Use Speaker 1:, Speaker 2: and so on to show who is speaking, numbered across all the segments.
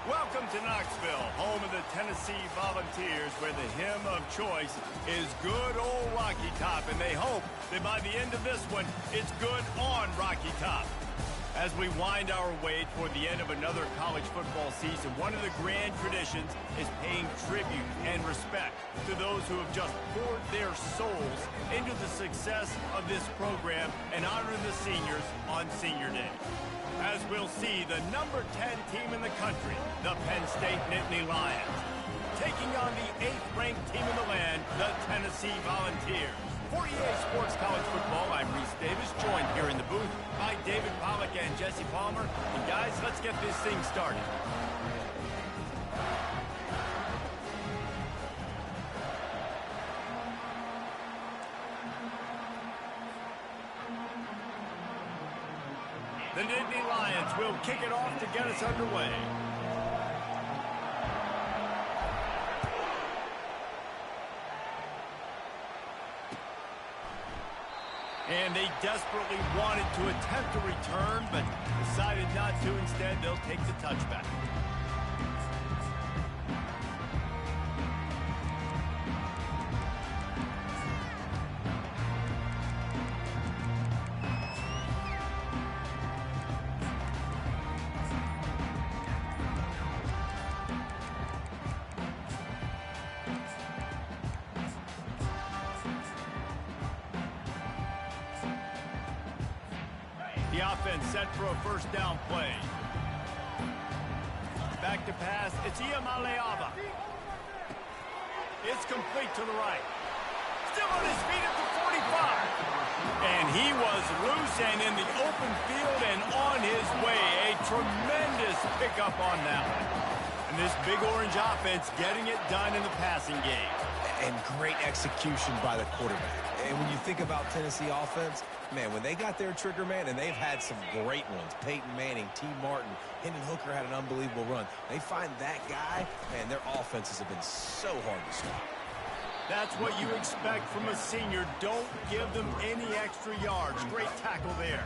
Speaker 1: Welcome to Knoxville, home of the Tennessee Volunteers, where the hymn of choice is Good Old Rocky Top, and they hope that by the end of this one, it's good on Rocky Top. As we wind our way toward the end of another college football season, one of the grand traditions is paying tribute and respect to those who have just poured their souls into the success of this program and honoring the seniors on Senior Day. As we'll see, the number 10 team in the country, the Penn State Nittany Lions, taking on the 8th ranked team in the land, the Tennessee Volunteers. For EA Sports College Football, I'm Reese Davis, joined here in the booth by David Pollack and Jesse Palmer. And guys, let's get this thing started. The Nittany Lions will kick it off to get us underway. And they desperately wanted to attempt a return, but decided not to. Instead, they'll take the touchback. The offense set for a first down play. Back to pass. It's Iamaleava. It's complete to the right. Still on his feet at the 45. And he was loose and in the open field and on his way. A tremendous pickup on that one. And this big orange offense getting it done in the passing game.
Speaker 2: And great execution by the quarterback. And when you think about Tennessee offense, man, when they got their trigger man, and they've had some great ones, Peyton Manning, T. Martin, Hendon Hooker had an unbelievable run. They find that guy, man, their offenses have been so hard to stop.
Speaker 1: That's what you expect from a senior. Don't give them any extra yards. Great tackle there.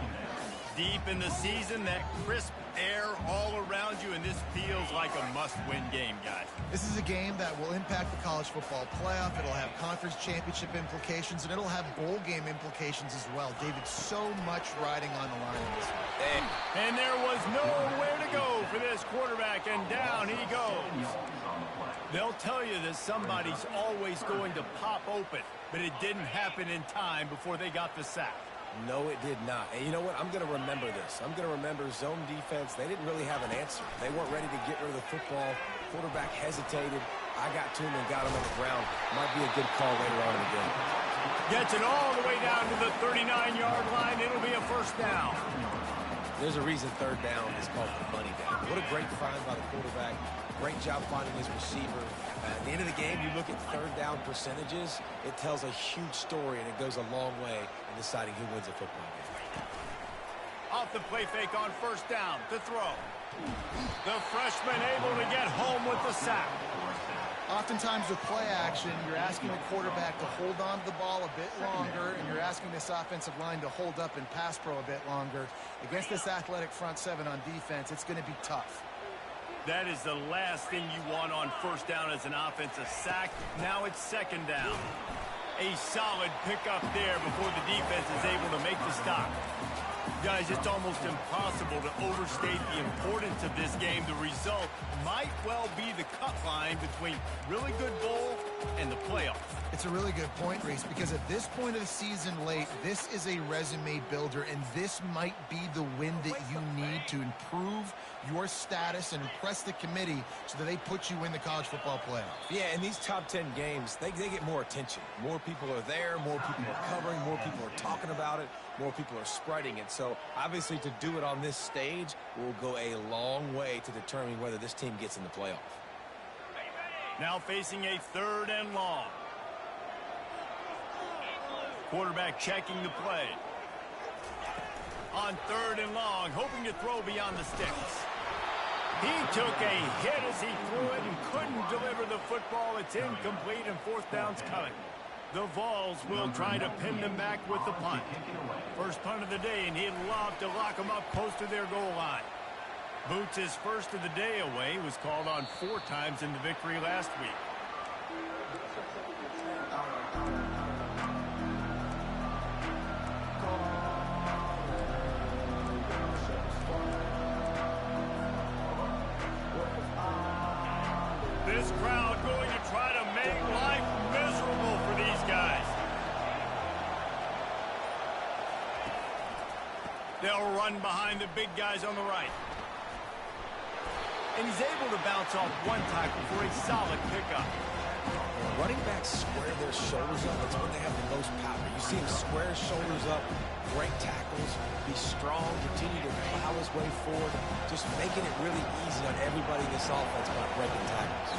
Speaker 1: Deep in the season, that crisp air all around you, and this feels like a must-win game, guys.
Speaker 3: This is a game that will impact the college football playoff. It'll have conference championship implications, and it'll have bowl game implications as well. David, so much riding on the line in this one.
Speaker 1: And there was nowhere to go for this quarterback, and down he goes. They'll tell you that somebody's always going to pop open, but it didn't happen in time before they got the sack.
Speaker 2: No, it did not. And you know what? I'm going to remember this. I'm going to remember zone defense. They didn't really have an answer. They weren't ready to get rid of the football. Quarterback hesitated. I got to him and got him on the ground. Might be a good call later on in the game.
Speaker 1: Gets it all the way down to the 39-yard line. It'll be a first down.
Speaker 2: There's a reason third down is called the money down. What a great find by the quarterback. Great job finding his receiver. At the end of the game, you look at third down percentages, it tells a huge story, and it goes a long way in deciding who wins a football game.
Speaker 1: Off the play fake on first down to throw. The freshman able to get home with the sack.
Speaker 3: Oftentimes with play action, you're asking the quarterback to hold on to the ball a bit longer, and you're asking this offensive line to hold up and pass pro a bit longer. Against this athletic front seven on defense, it's going to be tough.
Speaker 1: That is the last thing you want on first down as an offense, a sack. Now it's second down. A solid pickup there before the defense is able to make the stop. Guys, it's almost impossible to overstate the importance of this game. The result might well be the cut line between really good bowl and the playoffs.
Speaker 3: It's a really good point, Reese, because at this point of the season late, this is a resume builder, and this might be the win that you need to improve your status and impress the committee so that they put you in the college football playoff.
Speaker 2: Yeah, in these top 10 games, they get more attention. More people are there, more people are covering, more people are talking about it, more people are spreading it. So, obviously, to do it on this stage will go a long way to determining whether this team gets in the playoff.
Speaker 1: Now facing a 3rd and long. Quarterback checking the play. On 3rd and long, hoping to throw beyond the sticks. He took a hit as he threw it and couldn't deliver the football. It's incomplete and 4th down's coming. The Vols will try to pin them back with the punt. First punt of the day, and he'd love to lock them up close to their goal line. Boots' first of the day away was called on 4 times in the victory last week. This crowd going to try to make life miserable for these guys. They'll run behind the big guys on the right. And he's able to bounce off 1 tackle for a solid pickup.
Speaker 2: Running backs square their shoulders up. That's when they have the most power. You see him square his shoulders up, break tackles, be strong, continue to plow his way forward, just making it really easy on everybody in this offense by breaking tackles.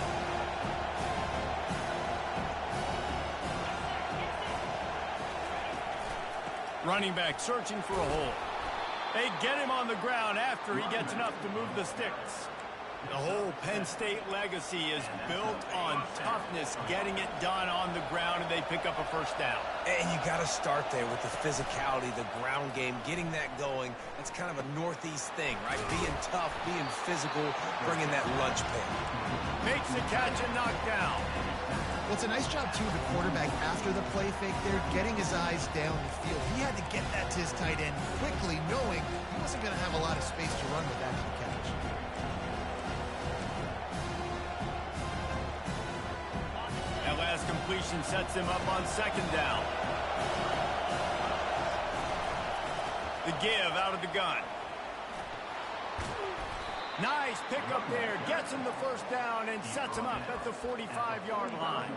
Speaker 1: Running back searching for a hole. They get him on the ground after he gets enough to move the sticks. The whole Penn State legacy is built on toughness, getting it done on the ground, and they pick up a 1st down.
Speaker 2: And you got to start there with the physicality, the ground game, getting that going. That's kind of a Northeast thing, right? Being tough, being physical, bringing that lunch pail.
Speaker 1: Makes the catch and knocked down.
Speaker 3: Well, it's a nice job, too, the quarterback after the play fake there, getting his eyes down the field. He had to get that to his tight end quickly, knowing he wasn't going to have a lot of space to run with that catch.
Speaker 1: That last completion sets him up on 2nd down. The give out of the gun. Nice pickup there. Gets him the 1st down and sets him up at the 45-yard line.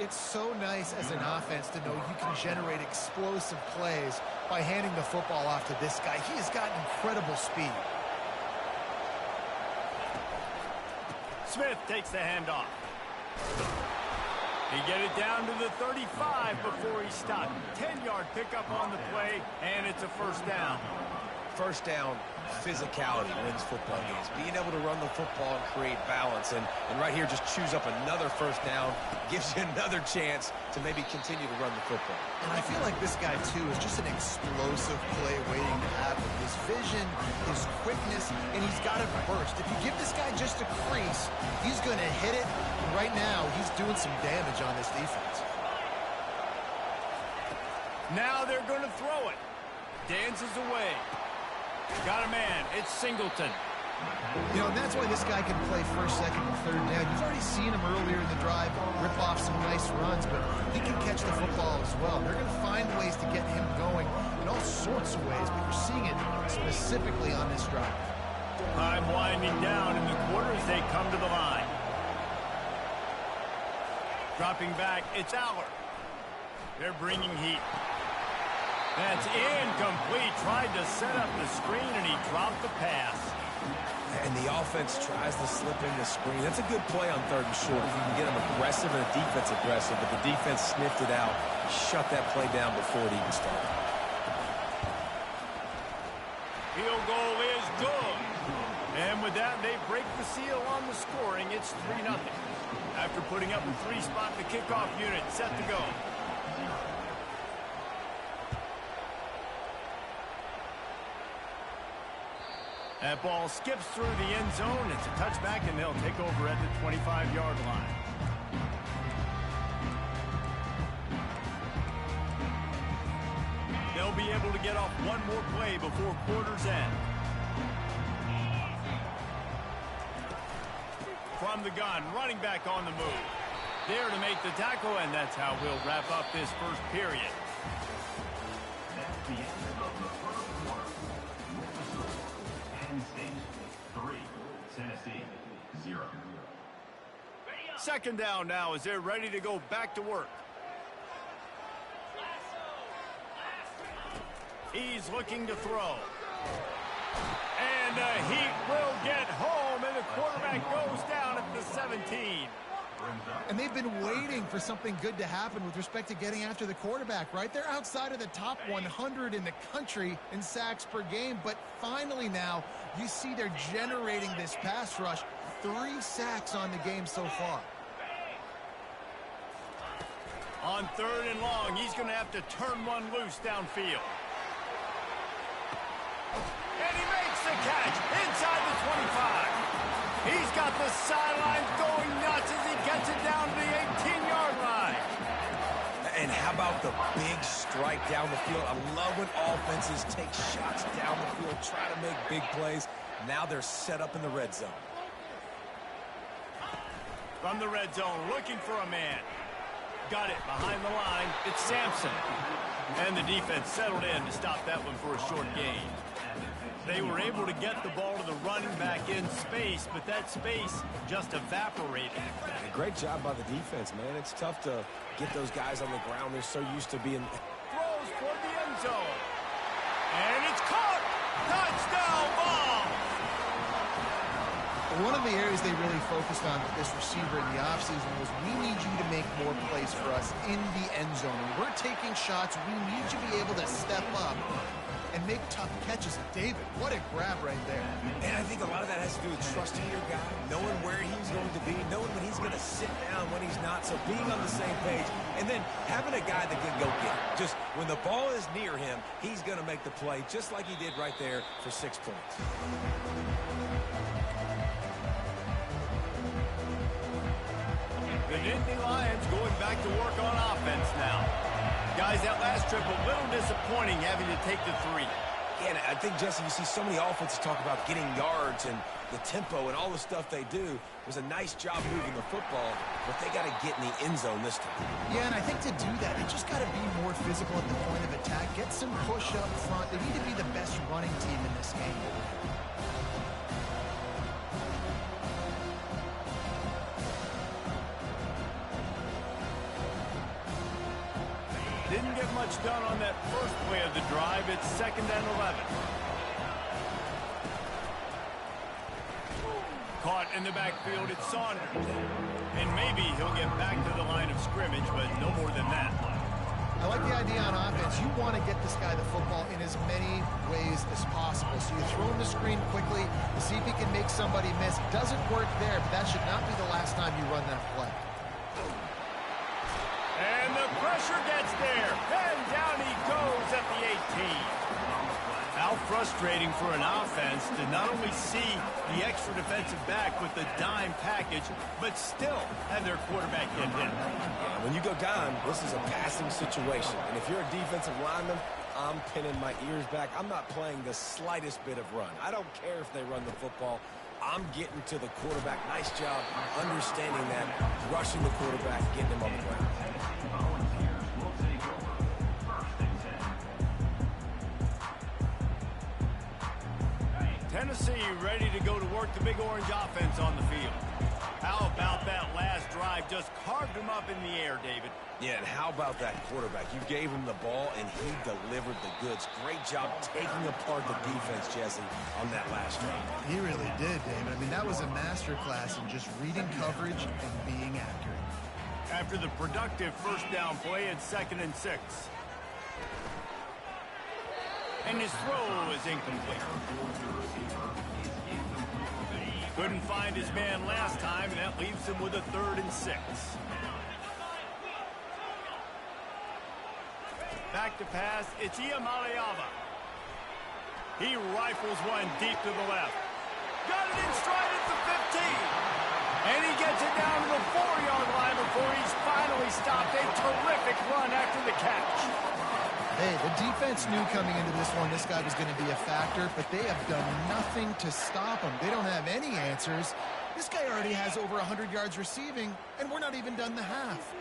Speaker 3: It's so nice as an offense to know you can generate explosive plays by handing the football off to this guy. He has got incredible speed.
Speaker 1: Smith takes the handoff. He get it down to the 35 before he stopped. 10-yard pickup on the play, and it's a 1st down.
Speaker 2: 1st down, physicality wins football games. Being able to run the football and create balance. And right here, just choose up another 1st down, gives you another chance to maybe continue to run the football.
Speaker 3: And I feel like this guy, too, is just an explosive play waiting to happen. His vision, his quickness, and he's got a burst. If you give this guy just a crease, he's going to hit it. And right now, he's doing some damage on this defense.
Speaker 1: Now they're going to throw it. Dances away. Got a man. It's Singleton.
Speaker 3: You know, and that's why this guy can play 1st, 2nd, and 3rd down. You've already seen him earlier in the drive rip off some nice runs, but he can catch the football as well. They're going to find ways to get him going in all sorts of ways, but you're seeing it specifically on this drive.
Speaker 1: Time winding down in the quarter as they come to the line. Dropping back, it's Aller. They're bringing heat. That's incomplete. Tried to set up the screen, and he dropped the pass.
Speaker 2: And the offense tries to slip in the screen. That's a good play on 3rd and short. If you can get them aggressive and the defense aggressive, but the defense sniffed it out, shut that play down before it even started.
Speaker 1: Field goal is good. And with that, they break the seal on the scoring. It's 3-0. After putting up a 3-spot, the kickoff unit set to go. That ball skips through the end zone. It's a touchback, and they'll take over at the 25-yard line. They'll be able to get off one more play before quarter's end. From the gun, running back on the move. there to make the tackle, and that's how we'll wrap up this first period.
Speaker 4: That's the end of the first quarter. Penn State 3, Tennessee 0.
Speaker 1: Second down now as they're ready to go back to work. He's looking to throw. And the Heat will get home, and the quarterback goes down at the 17.
Speaker 3: And they've been waiting for something good to happen with respect to getting after the quarterback, right? They're outside of the top 100 in the country in sacks per game, but finally now you see they're generating this pass rush. 3 sacks on the game so far.
Speaker 1: On 3rd and long, he's going to have to turn one loose downfield. And he makes the catch inside the 25. He's got the sidelines going nuts as he gets it down to the 18-yard line.
Speaker 2: And how about the big strike down the field? I love when offenses take shots down the field, try to make big plays. Now they're set up in the red zone.
Speaker 1: From the red zone, looking for a man. Got it behind the line. It's Sampson. And the defense settled in to stop that one for a short gain. They were able to get the ball to the running back in space, but that space just evaporated.
Speaker 2: Great job by the defense, man. It's tough to get those guys on the ground. They're so used to being...
Speaker 1: Throws toward the end zone. And it's caught. Touchdown ball.
Speaker 3: One of the areas they really focused on with this receiver in the offseason was we need you to make more plays for us in the end zone. When we're taking shots, we need you to be able to step up and make tough catches. David, what a grab right there.
Speaker 2: And I think a lot of that has to do with trusting your guy, knowing where he's going to be, knowing when he's going to sit down, when he's not. So being on the same page, and then having a guy that can go get it. Just when the ball is near him, he's going to make the play, just like he did right there for 6 points.
Speaker 1: The Nittany Lions going back to work on offense now. Guys, that last trip a little disappointing having to take the 3.
Speaker 2: Yeah, and I think, Jesse, you see so many offenses talk about getting yards and the tempo and all the stuff they do. It was a nice job moving the football, but they got to get in the end zone this time.
Speaker 3: Yeah, and I think to do that, they just got to be more physical at the point of attack, get some push up front. They need to be the best running team in this game.
Speaker 1: Didn't get much done on that first play of the drive. It's 2nd and 11. Caught in the backfield, it's Saunders. And maybe he'll get back to the line of scrimmage, but no more than that.
Speaker 3: I like the idea on offense. You want to get this guy the football in as many ways as possible. So you throw him the screen quickly to see if he can make somebody miss. Doesn't work there, but that should not be the last time you run that play.
Speaker 1: And the pressure gets there. And down he goes at the 18. How frustrating for an offense to not only see the extra defensive back with the dime package, but still have their quarterback get hit.
Speaker 2: Yeah, when you go down, this is a passing situation. And if you're a defensive lineman, I'm pinning my ears back. I'm not playing the slightest bit of run. I don't care if they run the football. I'm getting to the quarterback. Nice job understanding that, rushing the quarterback, getting him on the ground.
Speaker 4: Volunteers will take over 1st and 10.
Speaker 1: Tennessee ready to go to work the Big Orange offense on the field. How about that last drive? Just carved him up in the air, David.
Speaker 2: Yeah, and how about that quarterback? You gave him the ball, and he delivered the goods. Great job taking apart the defense, Jesse, on that last drive.
Speaker 3: He really did, David. I mean, that was a masterclass in just reading coverage and being accurate.
Speaker 1: After the productive first down play, it's 2nd and 6. And his throw is incomplete. Couldn't find his man last time, and that leaves him with a 3rd and 6. Back to pass, it's Iamaleava. He rifles one deep to the left. Got it in stride at the 15. And he gets it down to the 4-yard line before he's finally stopped. A terrific run after the catch.
Speaker 3: Hey, the defense knew coming into this one this guy was going to be a factor, but they have done nothing to stop him. They don't have any answers, This guy already has over 100 yards receiving, and we're not even done the half.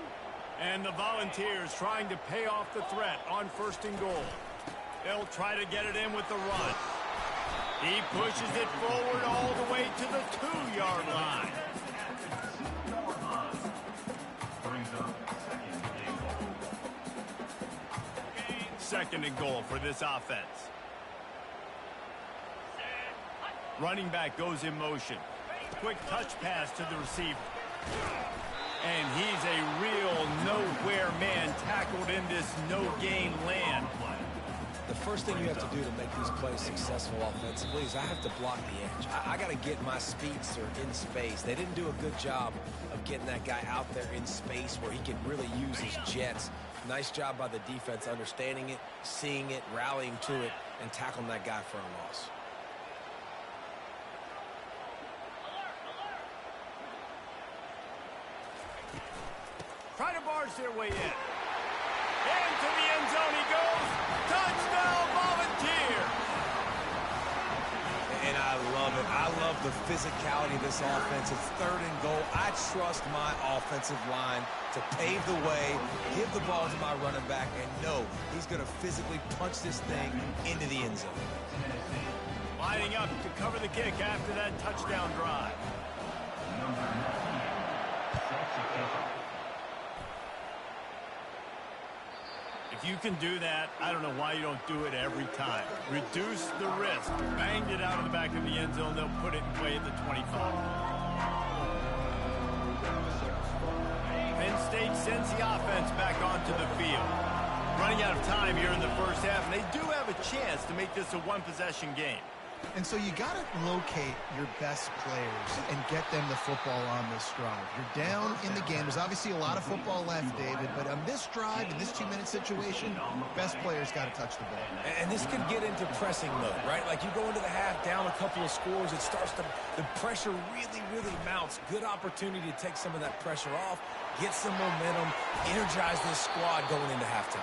Speaker 1: And the Volunteers trying to pay off the threat on 1st and goal. They'll try to get it in with the run. He pushes it forward all the way to the 2-yard line. Second and goal for this offense. Running back goes in motion. Quick touch pass to the receiver. And he's a real nowhere man tackled in this no-gain land.
Speaker 2: The first thing you have to do to make these plays successful offensively is I have to block the edge. I got to get my speedster in space. They didn't do a good job of getting that guy out there in space where he can really use his jets. Nice job by the defense understanding it, seeing it, rallying to it, and tackling that guy for a loss.
Speaker 1: Try to barge their way in. Into the end zone he goes. Touchdown, Volunteer.
Speaker 2: And I love it. I love the physicality of this offense. It's 3rd and goal. I trust my offensive line to pave the way, give the ball to my running back, and know he's going to physically punch this thing into the end zone.
Speaker 1: Lining up to cover the kick after that touchdown drive. If you can do that, I don't know why you don't do it every time. Reduce the risk. Banged it out of the back of the end zone. They'll put it in play at the 25. Penn State sends the offense back onto the field. Running out of time here in the first half, and they do have a chance to make this a one-possession game.
Speaker 3: And so you got to locate your best players and get them the football on this drive. You're down in the game. There's obviously a lot of football left, David, but on this drive, in this 2-minute situation, best players got to touch the ball.
Speaker 2: And this could get into pressing mode, right? Like you go into the half, down a couple of scores, it starts to, the pressure really, really mounts. Good opportunity to take some of that pressure off, get some momentum, energize this squad going into halftime.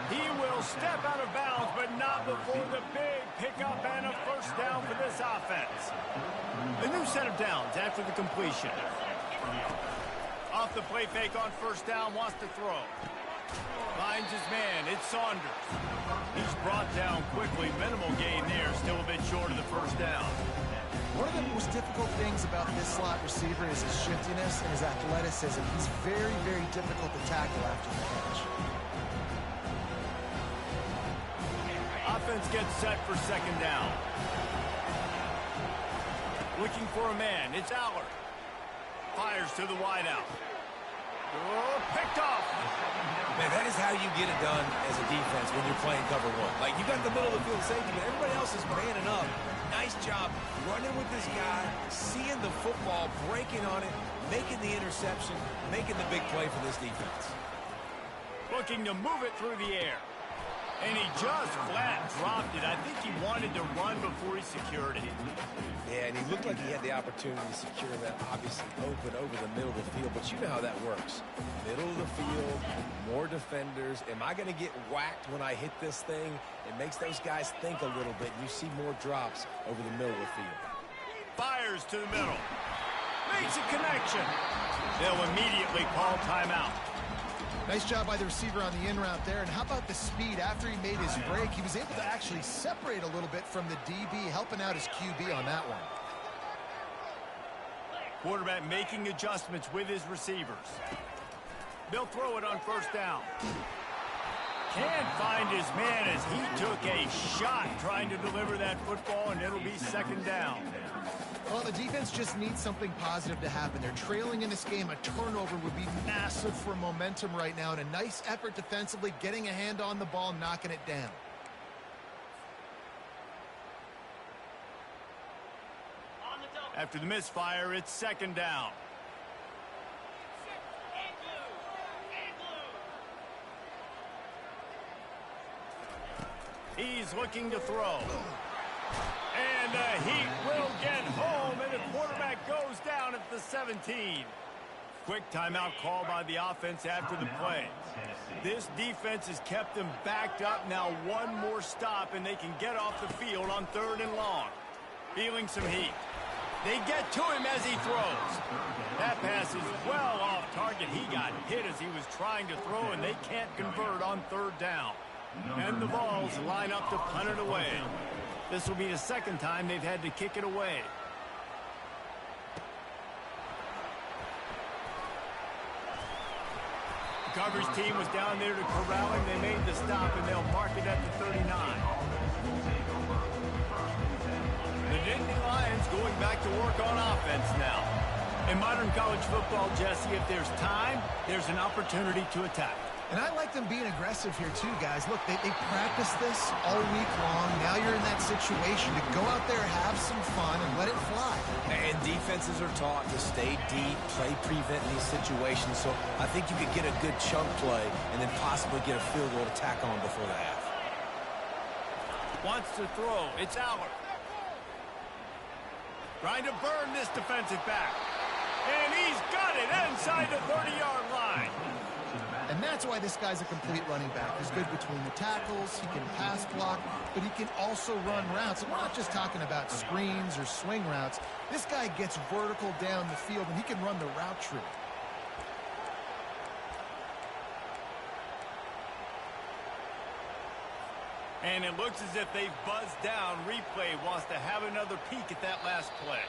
Speaker 1: He will step out of bounds, but not before the big pickup and a first down for this offense. A new set of downs after the completion. Off the play fake on first down, wants to throw. Finds his man, it's Saunders. He's brought down quickly, minimal gain there, still a bit short of the first down.
Speaker 3: One of the most difficult things about this slot receiver is his shiftiness and his athleticism. He's very, very difficult to tackle after the catch.
Speaker 1: Offense gets set for second down. Looking for a man. It's Allard. Fires to the wideout. Oh, picked off.
Speaker 2: Man, that is how you get it done as a defense when you're playing cover one. Like, you got the middle of the field safety, but everybody else is manning up. Nice job running with this guy, seeing the football, breaking on it, making the interception, making the big play for this defense.
Speaker 1: Looking to move it through the air. And he just flat dropped it. I think he wanted to run before he secured it.
Speaker 2: Yeah, and he looked like he had the opportunity to secure that, obviously open over the middle of the field. But you know how that works. Middle of the field, more defenders. Am I going to get whacked when I hit this thing? It makes those guys think a little bit. You see more drops over the middle of the field.
Speaker 1: Fires to the middle. Makes a connection. They'll immediately call timeout.
Speaker 3: Nice job by the receiver on the in route there. And how about the speed? After he made his break, he was able to actually separate a little bit from the DB, helping out his QB on that one.
Speaker 1: Quarterback making adjustments with his receivers. They'll throw it on first down. Can't find his man as he took a shot trying to deliver that football, and it'll be second down.
Speaker 3: Well, the defense just needs something positive to happen. They're trailing in this game. A turnover would be massive for momentum right now, and a nice effort defensively, getting a hand on the ball, knocking it down.
Speaker 1: After the misfire, it's second down. He's looking to throw. And the Heat will get home, and the quarterback goes down at the 17. Quick timeout call by the offense after the play. This defense has kept them backed up. Now one more stop, and they can get off the field on 3rd and long. Feeling some heat. They get to him as he throws. That pass is well off target. He got hit as he was trying to throw, and they can't convert on third down. And the Vols line up to punt it away. This will be the second time they've had to kick it away. The coverage team was down there to corral him. They made the stop, and they'll mark it at the 39. The Nittany Lions going back to work on offense now. In modern college football, Jesse, if there's time, there's an opportunity to attack.
Speaker 3: And I like them being aggressive here too, guys. Look, they practice this all week long. Now you're in that situation to go out there, have some fun, and let it fly.
Speaker 2: And defenses are taught to stay deep, play prevent in these situations. So I think you could get a good chunk play and then possibly get a field goal to tack on before the half.
Speaker 1: Wants to throw. It's Aller. Trying to burn this defensive back. And he's got it inside the 30-yard line.
Speaker 3: And that's why this guy's a complete running back. He's good between the tackles, he can pass block, but he can also run routes. And we're not just talking about screens or swing routes. This guy gets vertical down the field, and he can run the route tree.
Speaker 1: And it looks as if they've buzzed down. Replay wants to have another peek at that last play.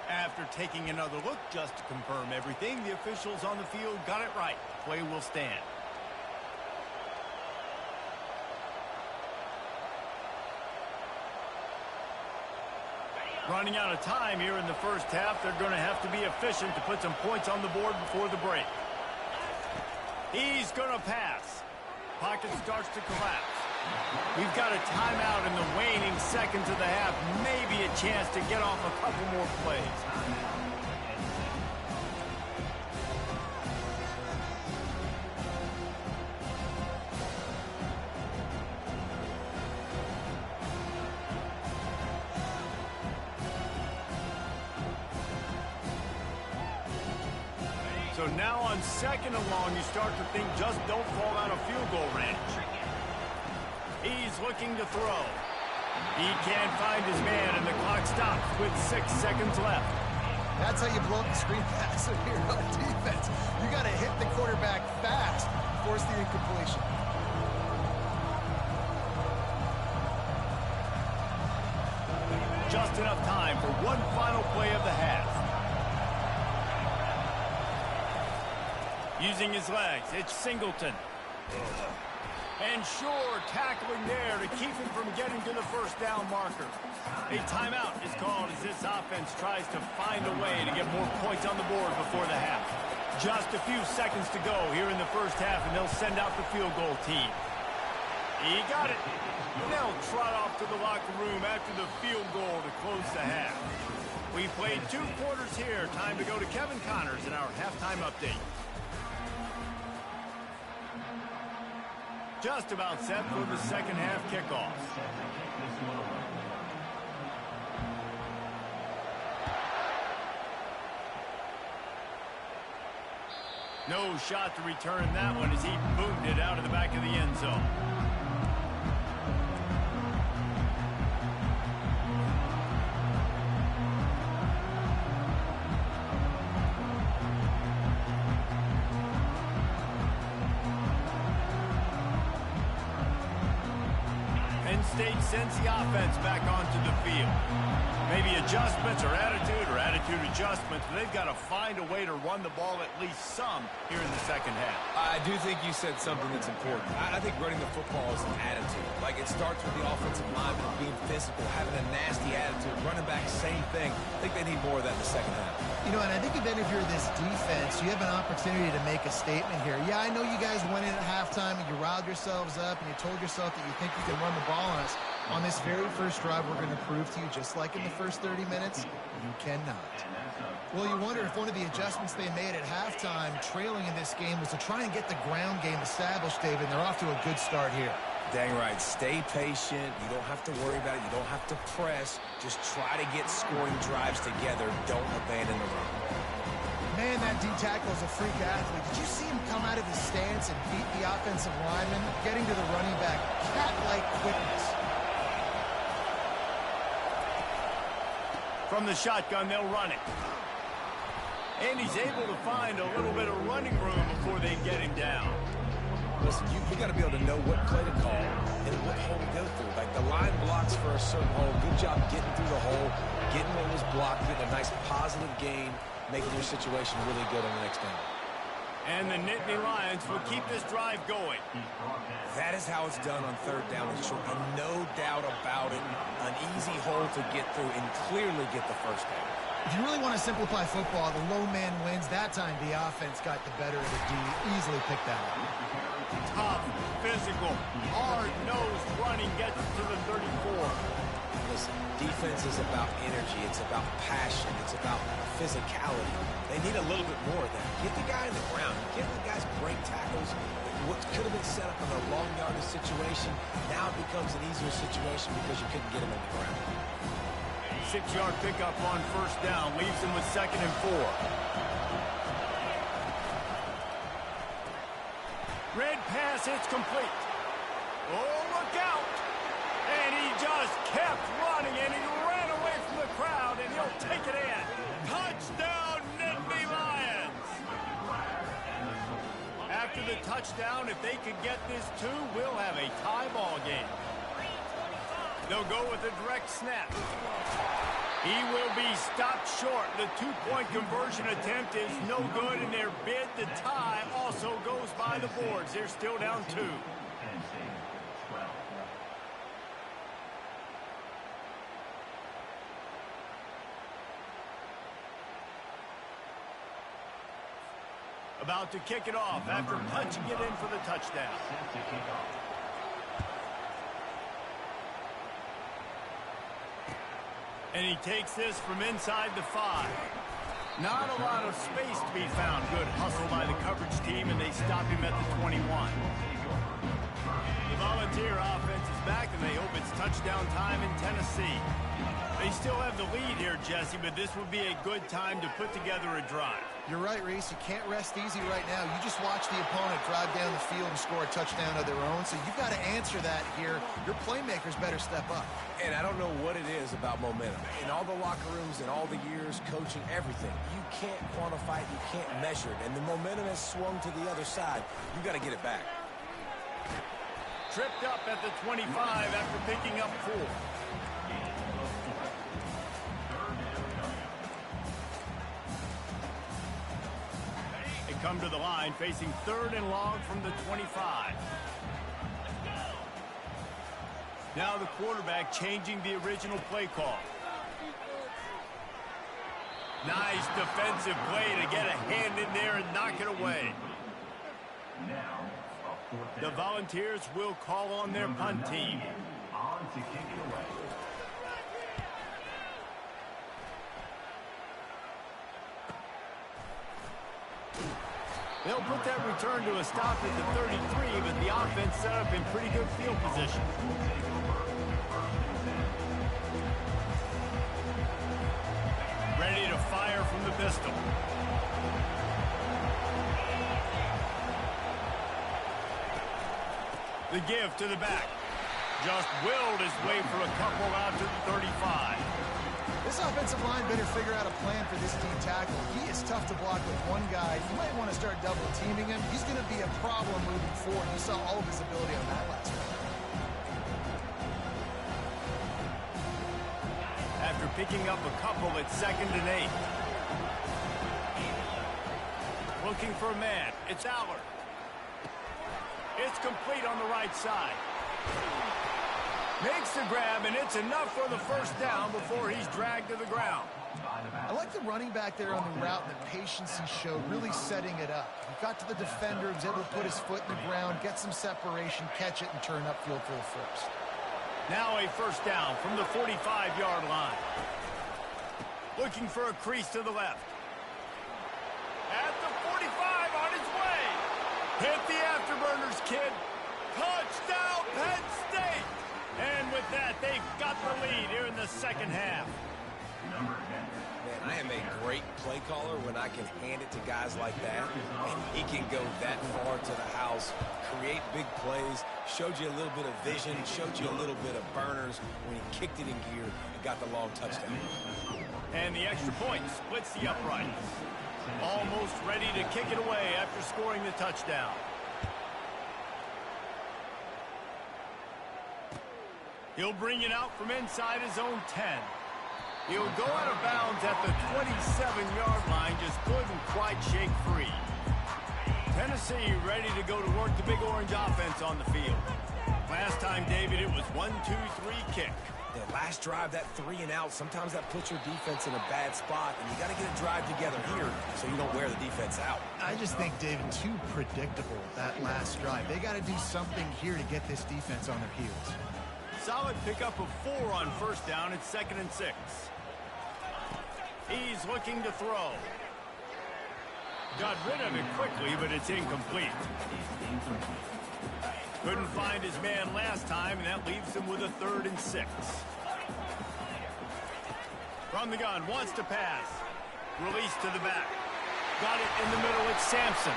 Speaker 1: After taking another look just to confirm everything, the officials on the field got it right. Play will stand. Running out of time here in the first half. They're going to have to be efficient to put some points on the board before the break. He's going to pass. Pocket starts to collapse. We've got a timeout in the waning seconds of the half. Maybe a chance to get off a couple more plays. So now on second and long, you start to think just don't fall out of field goal range. He's looking to throw. He can't find his man, and the clock stops with 6 seconds left.
Speaker 3: That's how you blow up the screen pass if you're on defense. You got to hit the quarterback fast, force the incompletion.
Speaker 1: Just enough time for one final play of the half. Using his legs, it's Singleton. And Shore tackling there to keep him from getting to the first down marker. A timeout is called as this offense tries to find a way to get more points on the board before the half. Just a few seconds to go here in the first half, and they'll send out the field goal team. He got it. They'll trot off to the locker room after the field goal to close the half. We played 2 quarters here. Time to go to Kevin Connors in our halftime update. Just about set for the second half kickoff. No shot to return that one as he boomed it out of the back of the end zone. State sends the offense back onto the field. Maybe adjustments or attitude adjustments, but they've got to find a way to run the ball at least some here in the second half.
Speaker 2: I do think you said something that's important. I think running the football is an attitude. Like, it starts with the offensive lineman being physical, having a nasty attitude. Running back, same thing. I think they need more of that in the second half.
Speaker 3: You know, and I think even if you're this defense, you have an opportunity to make a statement here. Yeah, I know you guys went in at halftime and you riled yourselves up and you told yourself that you think you can run the ball on us. On this very first drive, we're going to prove to you, just like in the first 30 minutes, you cannot. Well, you wonder if one of the adjustments they made at halftime, trailing in this game, was to try and get the ground game established, David, and they're off to a good start here.
Speaker 2: Dang right. Stay patient. You don't have to worry about it. You don't have to press. Just try to get scoring drives together. Don't abandon the run.
Speaker 3: Man, that D-tackle is a freak athlete. Did you see him come out of his stance and beat the offensive lineman, getting to the running back? Cat-like quickness.
Speaker 1: From the shotgun, they'll run it. And he's able to find a little bit of running room before they get him down.
Speaker 2: Listen, you got to be able to know what play to call and what hole to go through. Like the line blocks for a certain hole. Good job getting through the hole, getting what was blocked, getting a nice positive gain, making your situation really good on the next down.
Speaker 1: And the Nittany Lions will keep this drive going.
Speaker 2: That is how it's done on third down and short, and no doubt about it. An easy hole to get through and clearly get the first down.
Speaker 3: If you really want to simplify football, the low man wins. That time the offense got the better of the D. Easily picked that up.
Speaker 1: Tough, physical, hard-nosed running gets to the 34.
Speaker 2: Listen, defense is about energy. It's about passion. It's about physicality. They need a little bit more of that. Get the guy in the ground. Get the guys break tackles. What could have been set up in a long yardage situation now becomes an easier situation because you couldn't get him on the ground.
Speaker 1: 6-yard pickup on first down leaves him with 2nd and 4. Red pass, it's complete. Oh, look out! And he just kept running, and he ran away from the crowd, and he'll take it in. Touchdown, Nittany Lions! After the touchdown, if they could get this too, we'll have a tie ball game. They'll go with a direct snap. He will be stopped short. The two-point conversion attempt is no good, and their bid to tie also goes by the boards. They're still down 2. About to kick it off after punching it in for the touchdown. And he takes this from inside the 5. Not a lot of space to be found. Good hustle by the coverage team, and they stop him at the 21. The Volunteer offense is back, and they hope it's touchdown time in Tennessee. They still have the lead here, Jesse, but this would be a good time to put together a drive.
Speaker 3: You're right, Reese. You can't rest easy right now. You just watch the opponent drive down the field and score a touchdown of their own, so you've got to answer that here. Your playmakers better step up.
Speaker 2: And I don't know what it is about momentum. In all the locker rooms and all the years coaching, everything, you can't quantify it, you can't measure it. And the momentum has swung to the other side. You got to get it back.
Speaker 1: Tripped up at the 25 after picking up 4. Come to the line facing 3rd and long from the 25. Now the quarterback changing the original play call. Nice defensive play to get a hand in there and knock it away. The Volunteers will call on their punt team.
Speaker 4: On to kick it away.
Speaker 1: They'll put that return to a stop at the 33, but the offense set up in pretty good field position. Ready to fire from the pistol. The give to the back. Just willed his way for a couple out to the 35.
Speaker 3: This offensive line better figure out a plan for this D tackle. He is tough to block with one guy. You might want to start double teaming him. He's going to be a problem moving forward. You saw all of his ability on that last one.
Speaker 1: After picking up a couple at 2nd and 8. Looking for a man. It's Allard. It's complete on the right side. Makes the grab, and it's enough for the first down before he's dragged to the ground.
Speaker 3: I like the running back there on the route and the patience he showed, really setting it up. He got to the defender, was able to put his foot in the ground, get some separation, catch it, and turn upfield for the first.
Speaker 1: Now a first down from the 45-yard line. Looking for a crease to the left. At the 45 on his way. Hit the afterburners, kid. Touchdown, Penn State. And with that, they've got the lead here in the second half.
Speaker 2: Man, I am a great play caller when I can hand it to guys like that, and he can go that far to the house, create big plays, showed you a little bit of vision, showed you a little bit of burners when he kicked it in gear and got the long touchdown.
Speaker 1: And the extra point splits the uprights. Almost ready to kick it away after scoring the touchdown. He'll bring it out from inside his own 10. He'll go out of bounds at the 27-yard line, just couldn't quite shake free. Tennessee ready to go to work the Big Orange offense on the field. Last time, David, it was 1-2-3 kick.
Speaker 2: The last drive, that 3 and out, sometimes that puts your defense in a bad spot, and you got to get a drive together here so you don't wear the defense out.
Speaker 3: I just think, David, too predictable, that last drive. They got to do something here to get this defense on their heels.
Speaker 1: Solid pickup of 4 on first down. It's 2nd and 6. He's looking to throw. Got rid of it quickly, but it's incomplete. Couldn't find his man last time, and that leaves him with a 3rd and 6. From the gun, wants to pass. Release to the back. Got it in the middle. It's Sampson.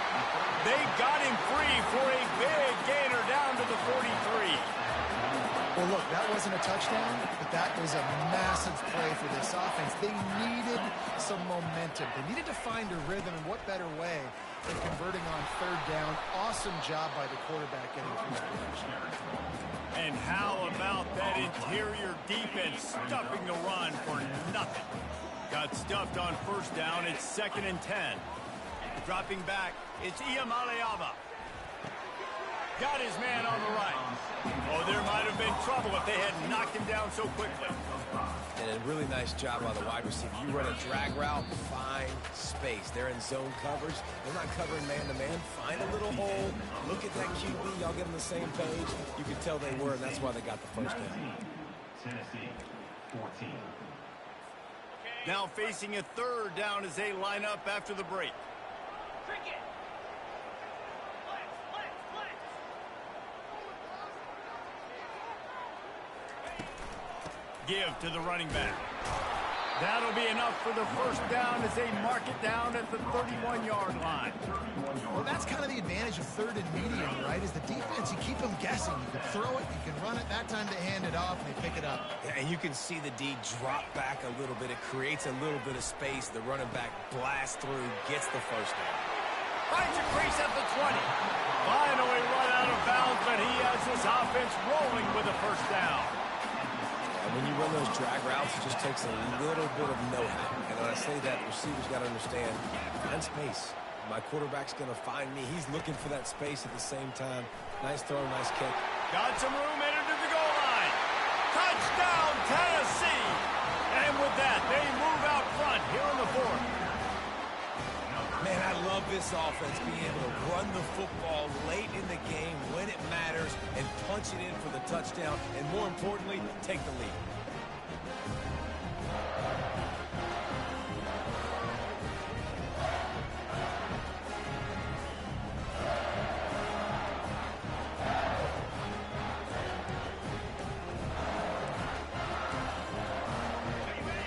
Speaker 1: They got him free for a big gainer down to the 43.
Speaker 3: Well, look, that wasn't a touchdown, but that was a massive play for this offense. They needed some momentum. They needed to find a rhythm, and what better way than converting on 3rd down. Awesome job by the quarterback getting through that direction.
Speaker 1: And how about that interior defense stuffing the run for nothing? Got stuffed on first down. It's 2nd and 10. Dropping back, it's Iamaleava. Got his man on the right. Oh, there might have been trouble if they had knocked him down so quickly.
Speaker 2: And a really nice job by the wide receiver. You run a drag route, find space. They're in zone coverage. They're not covering man-to-man. Find a little hole. Look at that QB. Y'all get on the same page. You can tell they were, and that's why they got the first down.
Speaker 4: Tennessee, 14.
Speaker 1: Now facing a 3rd down as they line up after the break. Give to the running back. That'll be enough for the first down as they mark it down at the 31-yard line.
Speaker 3: Well, that's kind of the advantage of 3rd and medium, right? Is the defense, you keep them guessing. You can throw it, you can run it. That time they hand it off, and they pick it up.
Speaker 2: Yeah, and you can see the D drop back a little bit. It creates a little bit of space. The running back blasts through, gets the first down.
Speaker 1: Finds a crease at the 20. Finally run out of bounds, but he has his offense rolling with a first down.
Speaker 2: When you run those drag routes, it just takes a little bit of know-how. And when I say that, receivers got to understand, find space. My quarterback's going to find me. He's looking for that space at the same time. Nice throw, nice kick.
Speaker 1: Got some room, headed to the goal line. Touchdown, Tennessee! And with that, they move out front here in the 4th.
Speaker 2: Man, I love this offense being able to run the football late in the game when it matters and punch it in for the touchdown and, more importantly, take the lead.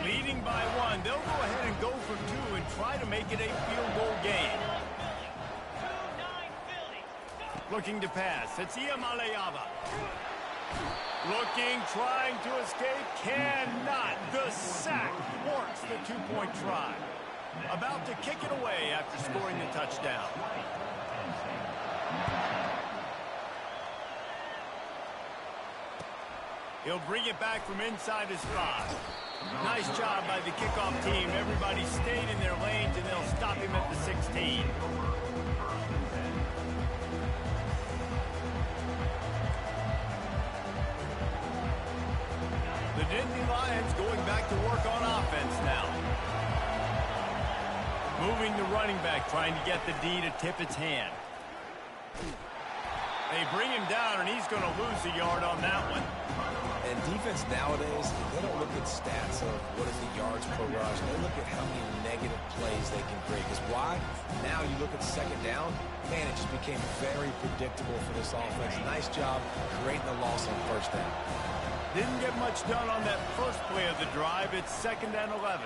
Speaker 1: Leading by 1, they'll go ahead and go for 2 and try to make it a field goal game. Looking to pass. It's Iamaleava. Looking, trying to escape. Cannot. The sack warrants the 2-point try. About to kick it away after scoring the touchdown. He'll bring it back from inside his 5. Nice job by the kickoff team. Everybody stayed in their lanes, and they'll stop him at the 16. The Nittany Lions going back to work on offense now. Moving the running back, trying to get the D to tip its hand. They bring him down, and he's going to lose a yard on that one.
Speaker 2: And defense nowadays, they don't look at stats of what is the yards per rush. They look at how many negative plays they can create. Because why? Now you look at 2nd down, man, it just became very predictable for this offense. Nice job creating the loss on first down.
Speaker 1: Didn't get much done on that first play of the drive. It's 2nd and 11.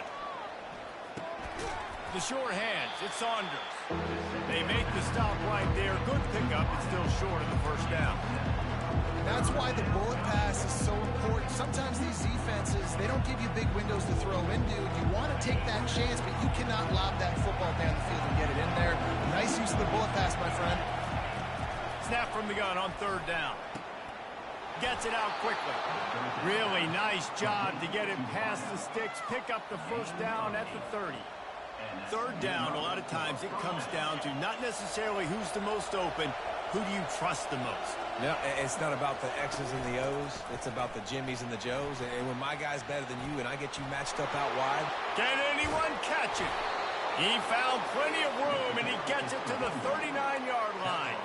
Speaker 1: The short hands, it's Saunders. They make the stop right there. Good pickup, but still short of the first down.
Speaker 3: That's why the bullet pass is so important. Sometimes these defenses, they don't give you big windows to throw into. You want to take that chance, but you cannot lob that football down the field and get it in there. Nice use of the bullet pass, my friend.
Speaker 1: Snap from the gun on 3rd down. Gets it out quickly. Really nice job to get it past the sticks. Pick up the 1st down at the 30. 3rd down, a lot of times it comes down to not necessarily who's the most open, who do you trust the most?
Speaker 2: No, it's not about the X's and the O's. It's about the Jimmies and the Joes. And when my guy's better than you and I get you matched up out wide.
Speaker 1: Can anyone catch it? He found plenty of room, and he gets it to the 39-yard line.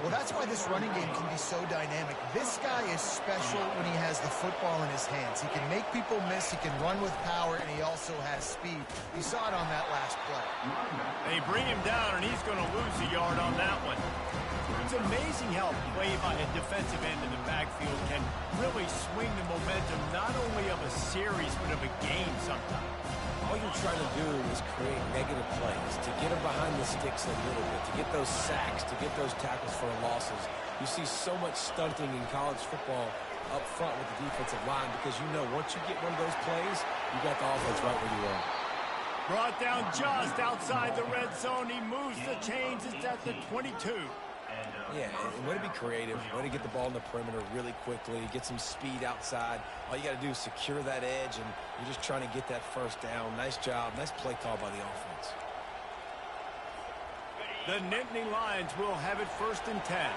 Speaker 3: Well, that's why this running game can be so dynamic. This guy is special when he has the football in his hands. He can make people miss, he can run with power, and he also has speed. You saw it on that last play.
Speaker 1: They bring him down, and he's going to lose a yard on that one. It's amazing how play by a defensive end in the backfield can really swing the momentum not only of a series, but of a game sometimes.
Speaker 2: All you're trying to do is create negative plays, to get them behind the sticks a little bit, to get those sacks, to get those tackles for losses. You see so much stunting in college football up front with the defensive line because you know once you get one of those plays, you got the offense right where you are.
Speaker 1: Brought down just outside the red zone. He moves the chains. It's at the 22.
Speaker 2: Yeah, and way to be creative, way to get the ball in the perimeter really quickly, get some speed outside. All you got to do is secure that edge, and you're just trying to get that 1st down. Nice job. Nice play call by the offense.
Speaker 1: The Nittany Lions will have it 1st and 10.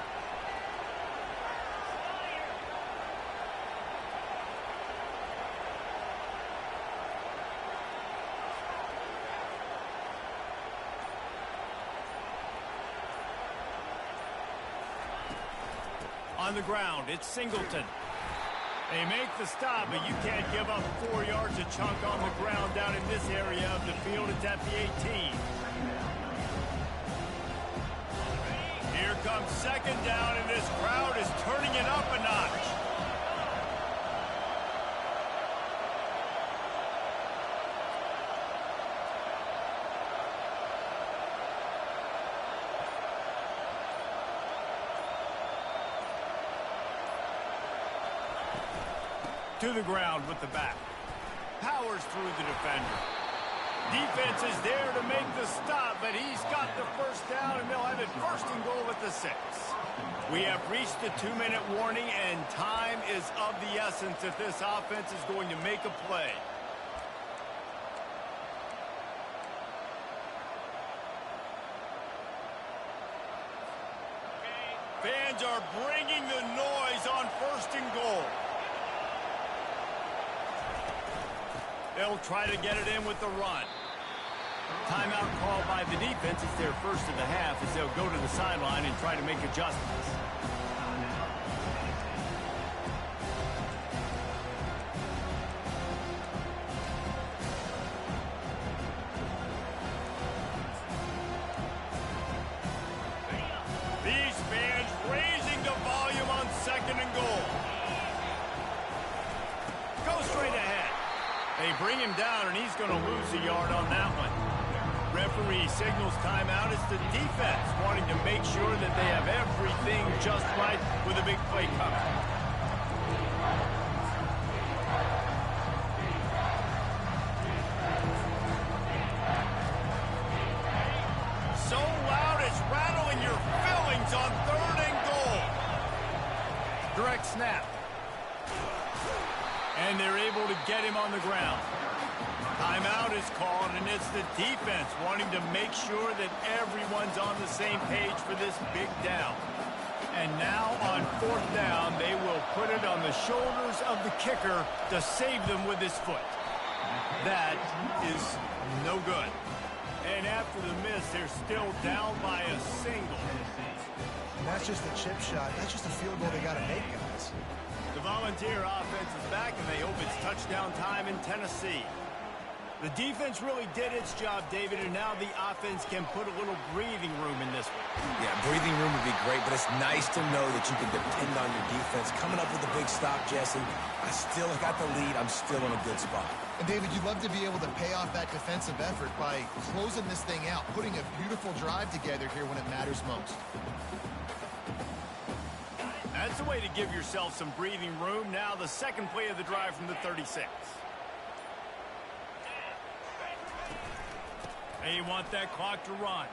Speaker 1: On the ground, it's Singleton. They make the stop, but you can't give up 4 yards a chunk on the ground down in this area of the field. It's at the 18. Here comes 2nd down, and this crowd is turning it up a notch. To the ground with the back. Powers through the defender. Defense is there to make the stop, but he's got the 1st down, and they'll have it 1st and goal at the 6. We have reached the 2-minute warning, and time is of the essence if this offense is going to make a play. Fans are bringing the noise on 1st and goal. They'll try to get it in with the run. Timeout called by the defense. It's their 1st of the half as they'll go to the sideline and try to make adjustments. These fans raising the volume on 2nd and goal. Go straight ahead. They bring him down, and he's going to lose a yard on that one. Referee signals timeout. It's the defense wanting to make sure that they have everything just right with a big play coming. So loud it's rattling your fillings on 3rd and goal. Direct snap. And they're able to get him on the ground. Timeout is called, and it's the defense wanting to make sure that everyone's on the same page for this big down. And now on 4th down, they will put it on the shoulders of the kicker to save them with his foot. That is no good. And after the miss, they're still down by a single.
Speaker 3: And that's just a chip shot. That's just a field goal they got to make, guys.
Speaker 1: The Volunteer offense is back, and they hope it's touchdown time in Tennessee. The defense really did its job, David, and now the offense can put a little breathing room in this one.
Speaker 2: Yeah, breathing room would be great, but it's nice to know that you can depend on your defense. Coming up with a big stop, Jesse. I still got the lead. I'm still in a good spot.
Speaker 3: And, David, you'd love to be able to pay off that defensive effort by closing this thing out, putting a beautiful drive together here when it matters most.
Speaker 1: As That's a way to give yourself some breathing room. Now the second play of the drive from the 36. They want that clock to run.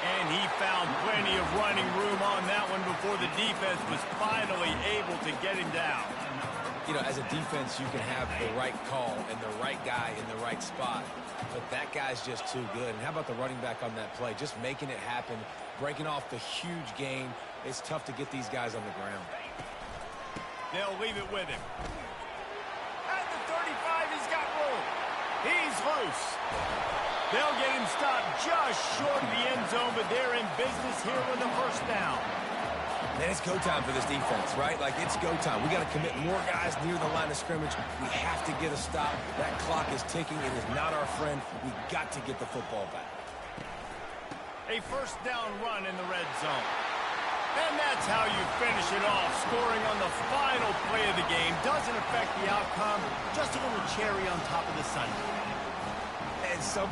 Speaker 1: And he found plenty of running room on that one before the defense was finally able to get him down.
Speaker 2: You know, as a defense, you can have the right call and the right guy in the right spot, but that guy's just too good. And how about the running back on that play? Just making it happen, breaking off the huge gain. It's tough to get these guys on the ground.
Speaker 1: They'll leave it with him. At the 35, he's got room. He's loose. They'll get him stopped just short of the end zone, but they're in business here with the first down.
Speaker 2: Man, it's go time for this defense, right? Like, it's go time. We got to commit more guys near the line of scrimmage. We have to get a stop. That clock is ticking. It is not our friend. We got to get the football back.
Speaker 1: A first down run in the red zone. And that's how you finish it off. Scoring on the final play of the game doesn't affect the outcome. Just a little cherry on top of the sundae.
Speaker 2: And something